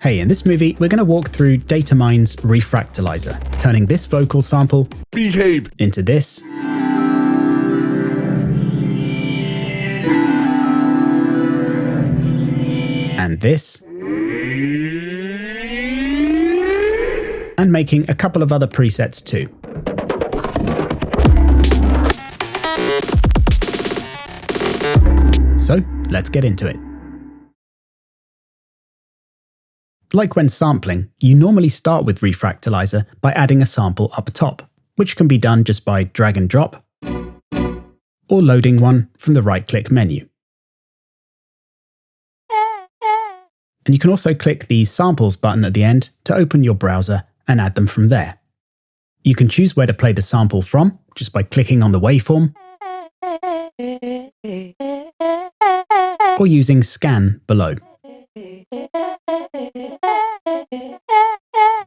Hey, in this movie, we're going to walk through DataMind's Refractalizer, turning this vocal sample into this, and this, and making a couple of other presets too. So, let's get into it. Like when sampling, you normally start with Refractalizer by adding a sample up top, which can be done just by drag and drop, or loading one from the right-click menu. And you can also click the Samples button at the end to open your browser and add them from there. You can choose where to play the sample from, just by clicking on the waveform, or using Scan below.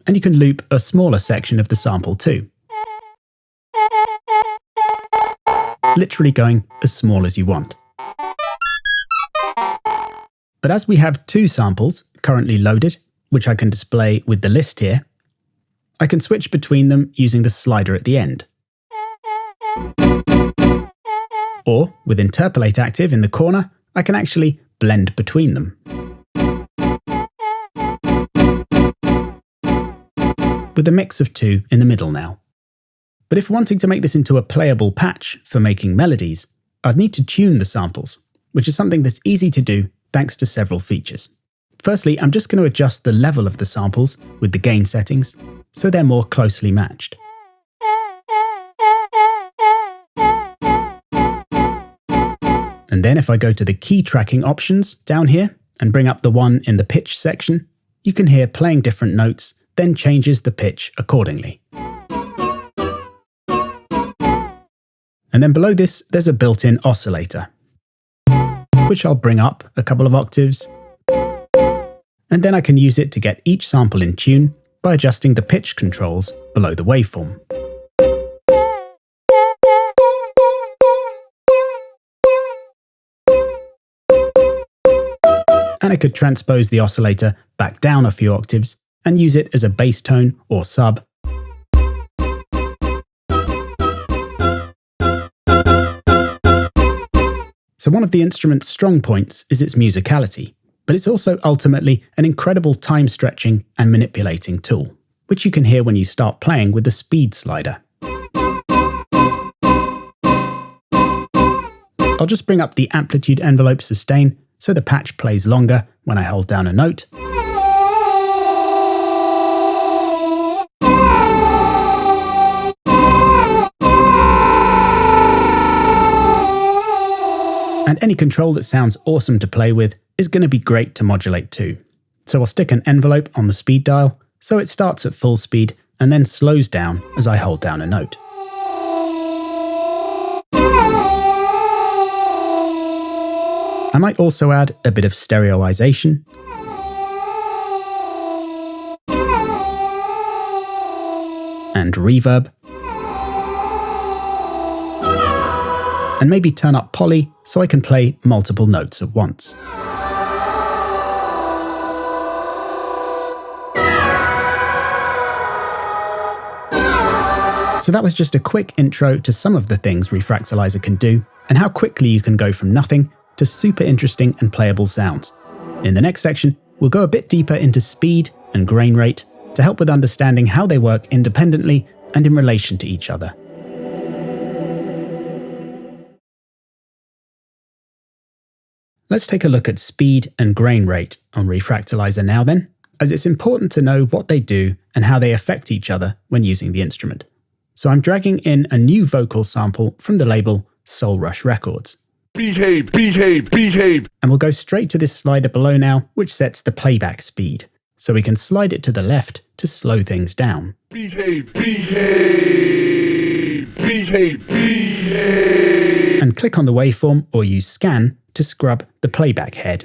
And you can loop a smaller section of the sample too, literally going as small as you want. But as we have two samples currently loaded, which I can display with the list here, I can switch between them using the slider at the end. Or, with Interpolate active in the corner, I can actually blend between them. With a mix of two in the middle now. But if wanting to make this into a playable patch for making melodies, I'd need to tune the samples, which is something that's easy to do thanks to several features. Firstly, I'm just going to adjust the level of the samples with the gain settings, so they're more closely matched. And then if I go to the key tracking options down here and bring up the one in the pitch section, you can hear playing different notes, then changes the pitch accordingly. And then below this, there's a built-in oscillator, which I'll bring up a couple of octaves, and then I can use it to get each sample in tune by adjusting the pitch controls below the waveform. And I could transpose the oscillator back down a few octaves and use it as a bass tone or sub. So one of the instrument's strong points is its musicality, but it's also ultimately an incredible time stretching and manipulating tool, which you can hear when you start playing with the speed slider. I'll just bring up the amplitude envelope sustain so the patch plays longer when I hold down a note. And any control that sounds awesome to play with is going to be great to modulate too. So I'll stick an envelope on the speed dial so it starts at full speed and then slows down as I hold down a note. I might also add a bit of stereoization. And reverb. And maybe turn up poly so I can play multiple notes at once. So that was just a quick intro to some of the things Refractalizer can do and how quickly you can go from nothing to super interesting and playable sounds. In the next section, we'll go a bit deeper into speed and grain rate to help with understanding how they work independently and in relation to each other. Let's take a look at speed and grain rate on Refractalizer now then, as it's important to know what they do and how they affect each other when using the instrument. So I'm dragging in a new vocal sample from the label Soul Rush Records. Behave. And we'll go straight to this slider below now, which sets the playback speed. So we can slide it to the left to slow things down. Behave. And click on the waveform or use Scan to scrub the playback head.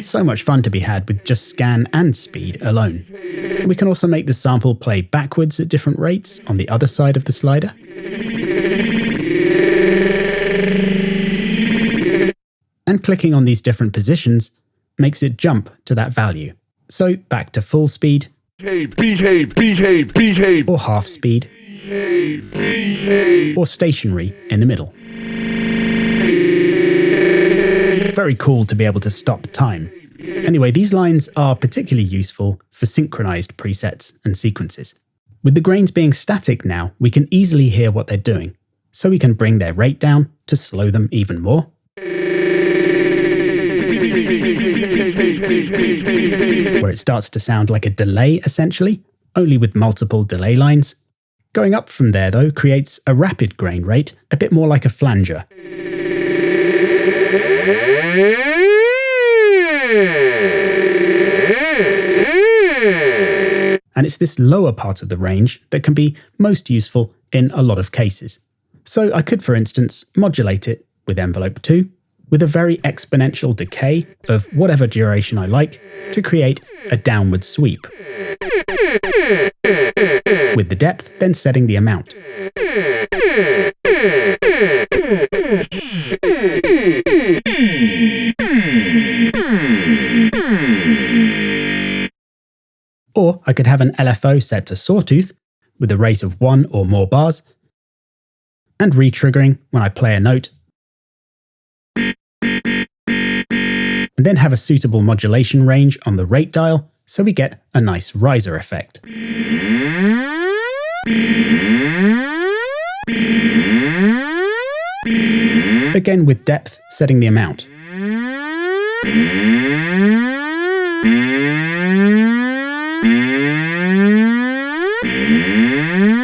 So much fun to be had with just scan and speed alone. We can also make the sample play backwards at different rates on the other side of the slider. and clicking on these different positions makes it jump to that value. So back to full speed, behave, or half speed, or stationary in the middle. Very cool to be able to stop time. Anyway, these lines are particularly useful for synchronized presets and sequences. With the grains being static now, we can easily hear what they're doing, so we can bring their rate down to slow them even more. Where it starts to sound like a delay essentially, only with multiple delay lines. Going up from there though creates a rapid grain rate, a bit more like a flanger. And it's this lower part of the range that can be most useful in a lot of cases. So I could, for instance, modulate it with envelope 2, with a very exponential decay of whatever duration I like to create a downward sweep. With the depth, then setting the amount. Or I could have an LFO set to sawtooth with a rate of 1 or more bars, and re-triggering when I play a note, and then have a suitable modulation range on the rate dial so we get a nice riser effect. Again with depth setting the amount.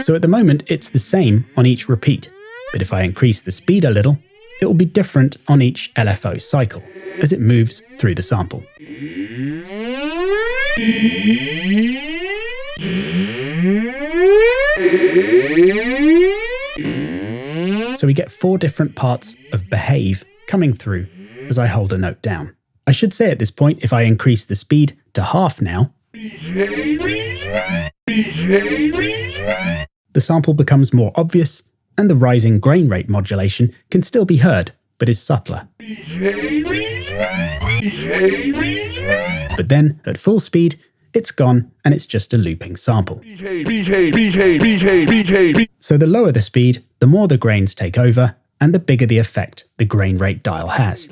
So at the moment it's the same on each repeat, but if I increase the speed a little, it will be different on each LFO cycle as it moves through the sample. So we get 4 different parts of behave coming through as I hold a note down. I should say at this point, if I increase the speed to half now, the sample becomes more obvious and the rising grain rate modulation can still be heard, but is subtler. But then, at full speed, it's gone and it's just a looping sample. So the lower the speed, the more the grains take over, and the bigger the effect the grain rate dial has.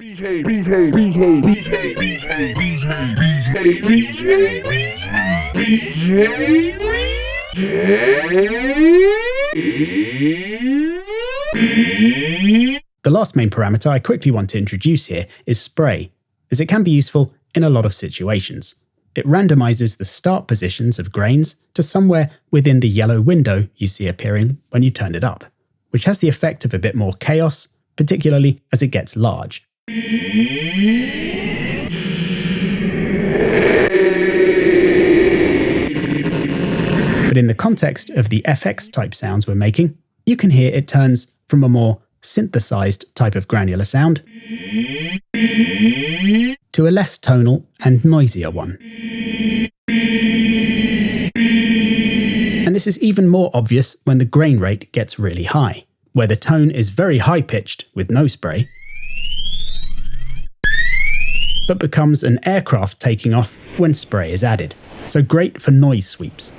The last main parameter I quickly want to introduce here is spray, as it can be useful in a lot of situations. It randomizes the start positions of grains to somewhere within the yellow window you see appearing when you turn it up, which has the effect of a bit more chaos, particularly as it gets large. But in the context of the FX type sounds we're making, you can hear it turns from a more synthesized type of granular sound to a less tonal and noisier one. And this is even more obvious when the grain rate gets really high, where the tone is very high-pitched with no spray, but becomes an aircraft taking off when spray is added. So great for noise sweeps.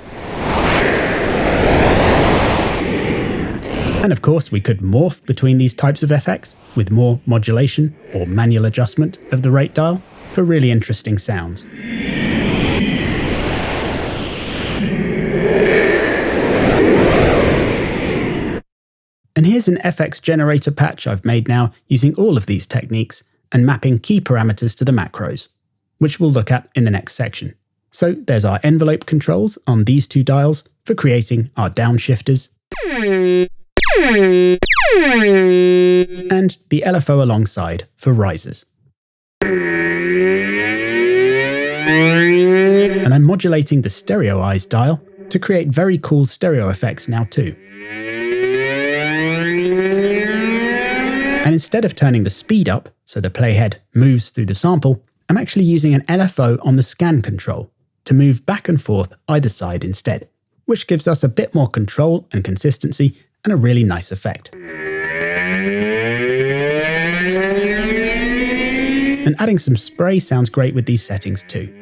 And of course, we could morph between these types of FX with more modulation or manual adjustment of the rate dial for really interesting sounds. And here's an FX generator patch I've made now using all of these techniques and mapping key parameters to the macros, which we'll look at in the next section. So there's our envelope controls on these 2 dials for creating our downshifters, and the LFO alongside for risers. And I'm modulating the stereoize dial to create very cool stereo effects now too. And instead of turning the speed up so the playhead moves through the sample, I'm actually using an LFO on the scan control to move back and forth either side instead, which gives us a bit more control and consistency and a really nice effect. And adding some spray sounds great with these settings too.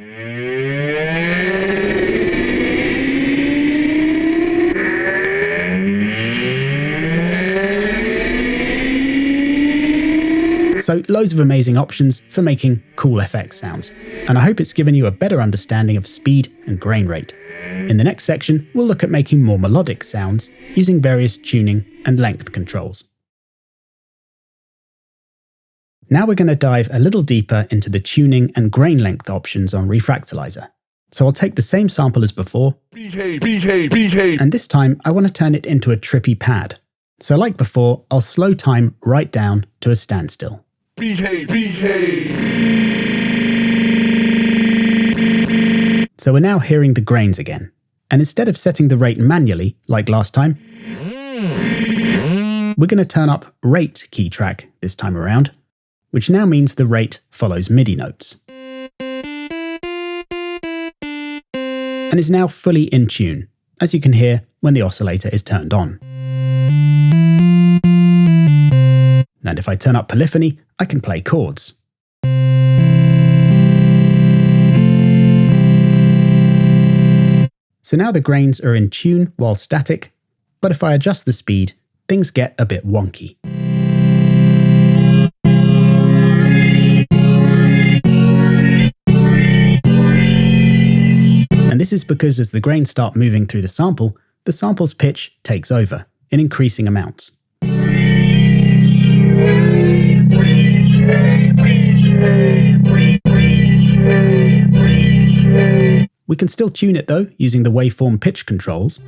So loads of amazing options for making cool FX sounds, and I hope it's given you a better understanding of speed and grain rate. In the next section, we'll look at making more melodic sounds using various tuning and length controls. Now we're going to dive a little deeper into the tuning and grain length options on Refractalizer. So I'll take the same sample as before, and this time I want to turn it into a trippy pad. So like before, I'll slow time right down to a standstill. So we're now hearing the grains again. And instead of setting the rate manually, like last time, we're going to turn up rate key track this time around, which now means the rate follows MIDI notes. And is now fully in tune, as you can hear when the oscillator is turned on. And if I turn up polyphony, I can play chords. So now the grains are in tune while static, but if I adjust the speed, things get a bit wonky. And this is because as the grains start moving through the sample's pitch takes over in increasing amounts. We can still tune it though, using the waveform pitch controls.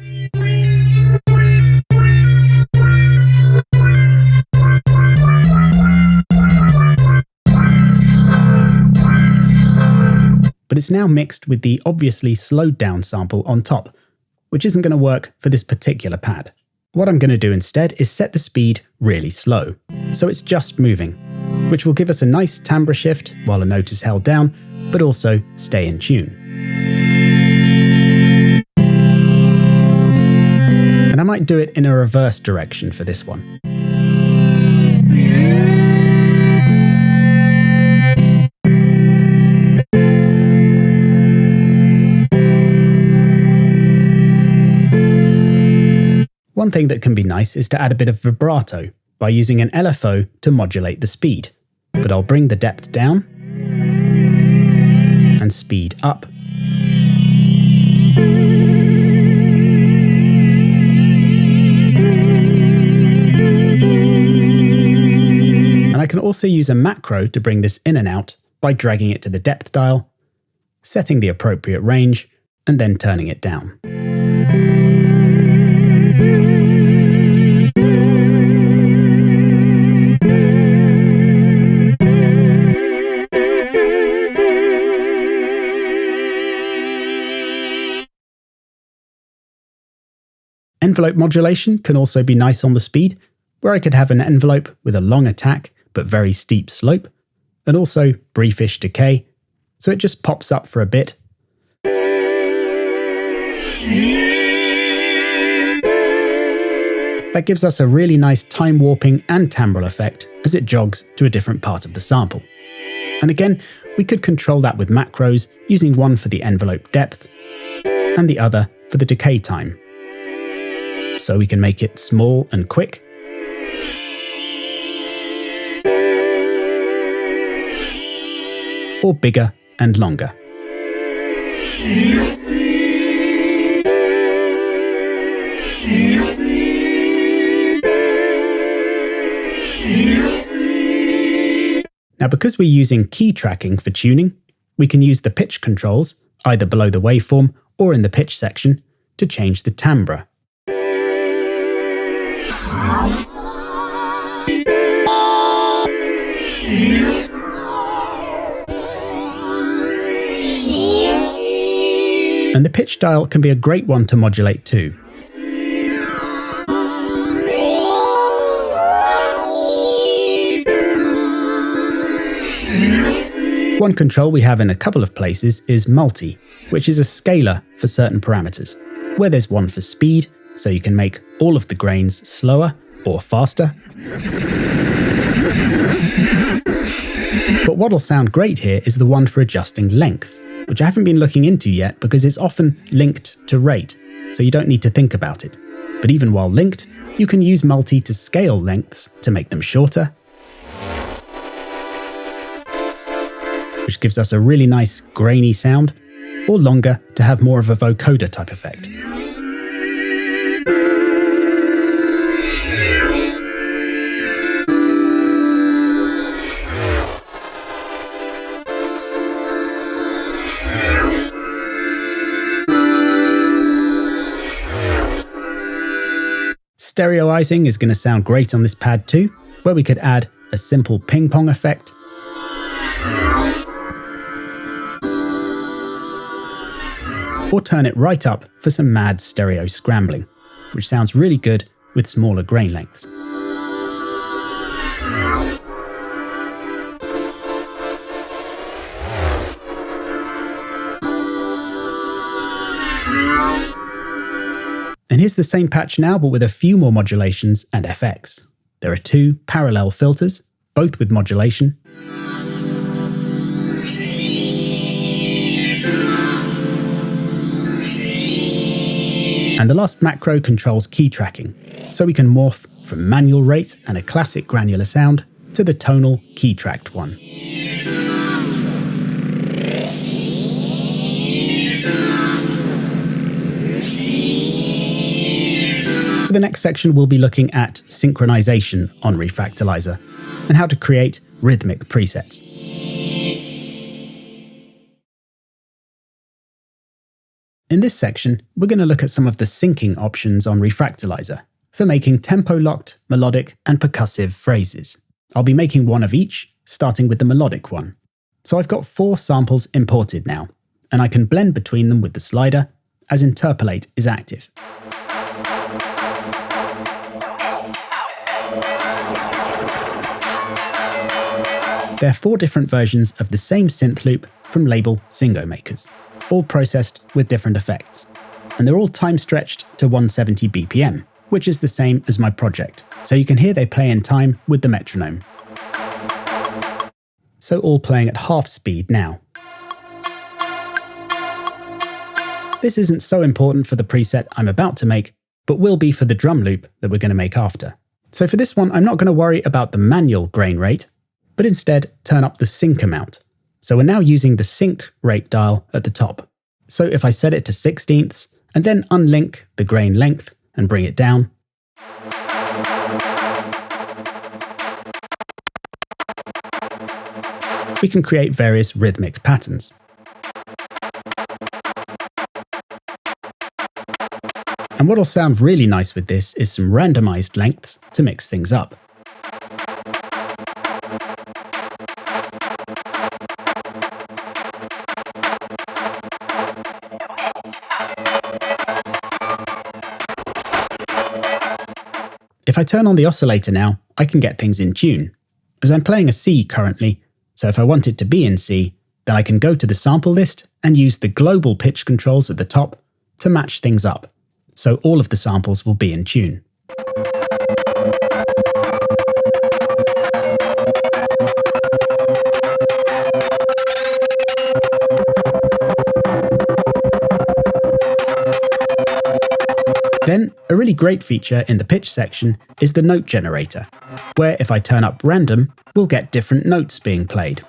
But it's now mixed with the obviously slowed down sample on top, which isn't going to work for this particular pad. What I'm going to do instead is set the speed really slow, so it's just moving, which will give us a nice timbre shift while a note is held down, but also stay in tune. And I might do it in a reverse direction for this one. One thing that can be nice is to add a bit of vibrato by using an LFO to modulate the speed, but I'll bring the depth down and speed up. And I can also use a macro to bring this in and out by dragging it to the depth dial, setting the appropriate range, and then turning it down. Envelope modulation can also be nice on the speed, where I could have an envelope with a long attack but very steep slope, and also briefish decay, so it just pops up for a bit. That gives us a really nice time warping and timbral effect as it jogs to a different part of the sample. And again, we could control that with macros, using one for the envelope depth and the other for the decay time. So we can make it small and quick, or bigger and longer. Now, because we're using key tracking for tuning, we can use the pitch controls, either below the waveform or in the pitch section, to change the timbre. And the pitch dial can be a great one to modulate too. One control we have in a couple of places is multi, which is a scaler for certain parameters, where there's one for speed, so you can make all of the grains slower or faster. But what'll sound great here is the one for adjusting length, which I haven't been looking into yet because it's often linked to rate, so you don't need to think about it. But even while linked, you can use multi to scale lengths to make them shorter, which gives us a really nice grainy sound, or longer to have more of a vocoder type effect. Stereoizing is going to sound great on this pad too, where we could add a simple ping pong effect, or turn it right up for some mad stereo scrambling, which sounds really good with smaller grain lengths. And here's the same patch now, but with a few more modulations and FX. There are 2 parallel filters, both with modulation. And the last macro controls key tracking, so we can morph from manual rate and a classic granular sound to the tonal key tracked one. For the next section, we'll be looking at synchronization on Refractalizer and how to create rhythmic presets. In this section, we're going to look at some of the syncing options on Refractalizer for making tempo-locked, melodic, and percussive phrases. I'll be making one of each, starting with the melodic one. So I've got 4 samples imported now, and I can blend between them with the slider, as interpolate is active. There are 4 different versions of the same synth loop from label Singo makers, all processed with different effects. And they're all time stretched to 170 BPM, which is the same as my project, so you can hear they play in time with the metronome. So all playing at half speed now. This isn't so important for the preset I'm about to make, but will be for the drum loop that we're going to make after. So for this one, I'm not going to worry about the manual grain rate, but instead turn up the sync amount. So we're now using the sync rate dial at the top. So if I set it to 16ths and then unlink the grain length and bring it down, we can create various rhythmic patterns. And what'll sound really nice with this is some randomized lengths to mix things up. If I turn on the oscillator now, I can get things in tune. As I'm playing a C currently, so if I want it to be in C, then I can go to the sample list and use the global pitch controls at the top to match things up, so all of the samples will be in tune. Then, a really great feature in the pitch section is the note generator, where if I turn up random, we'll get different notes being played.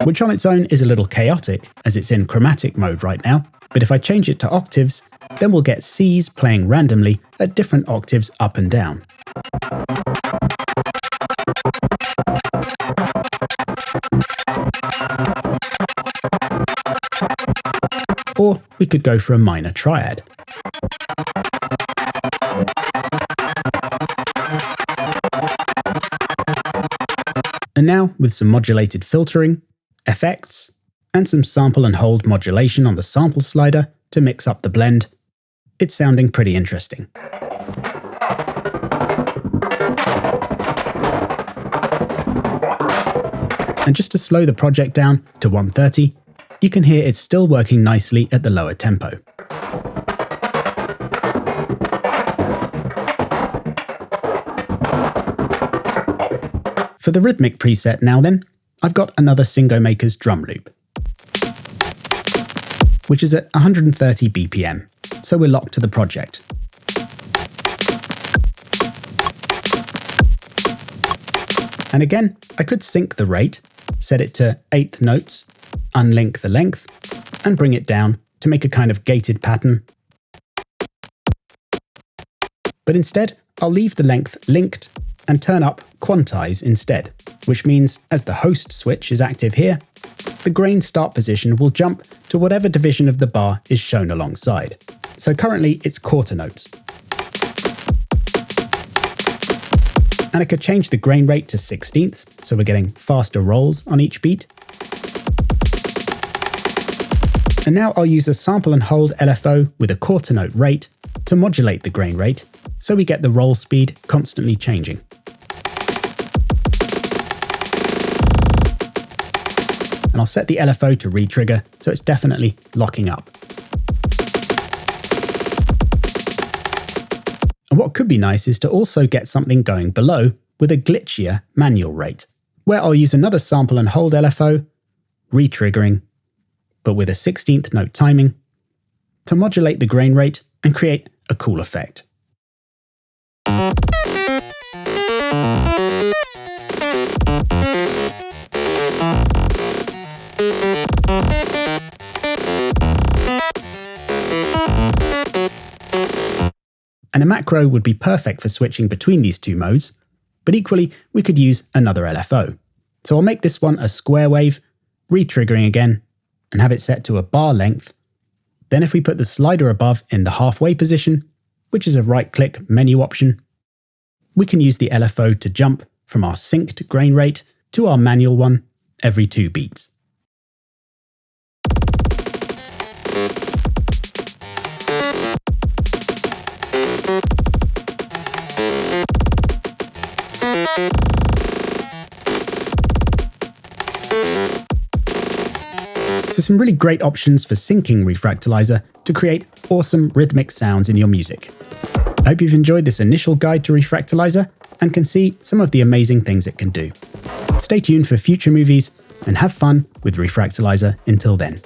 Which on its own is a little chaotic, as it's in chromatic mode right now, but if I change it to octaves, then we'll get Cs playing randomly at different octaves up and down. Or we could go for a minor triad. And now, with some modulated filtering, effects, and some sample and hold modulation on the sample slider to mix up the blend, it's sounding pretty interesting. And just to slow the project down to 130, you can hear it's still working nicely at the lower tempo. For the Rhythmic preset now then, I've got another Singo Maker's drum loop, which is at 130 BPM, so we're locked to the project. And again, I could sync the rate, set it to 1/8 notes, unlink the length, and bring it down to make a kind of gated pattern. But instead, I'll leave the length linked and turn up quantize instead, which means as the host switch is active here, the grain start position will jump to whatever division of the bar is shown alongside. So currently it's quarter notes. And I could change the grain rate to 1/16, so we're getting faster rolls on each beat. And now I'll use a sample and hold LFO with a quarter note rate to modulate the grain rate, so we get the roll speed constantly changing. And I'll set the LFO to re-trigger, so it's definitely locking up. And what could be nice is to also get something going below with a glitchier manual rate, where I'll use another sample and hold LFO, re-triggering, but with a 16th note timing, to modulate the grain rate and create a cool effect. And a macro would be perfect for switching between these two modes, but equally we could use another LFO. So I'll make this one a square wave, re-triggering again, and have it set to a bar length. Then if we put the slider above in the halfway position, which is a right-click menu option, we can use the LFO to jump from our synced grain rate to our manual one every 2 beats. So some really great options for syncing Refractalizer to create awesome rhythmic sounds in your music. I hope you've enjoyed this initial guide to Refractalizer and can see some of the amazing things it can do. Stay tuned for future movies and have fun with Refractalizer until then.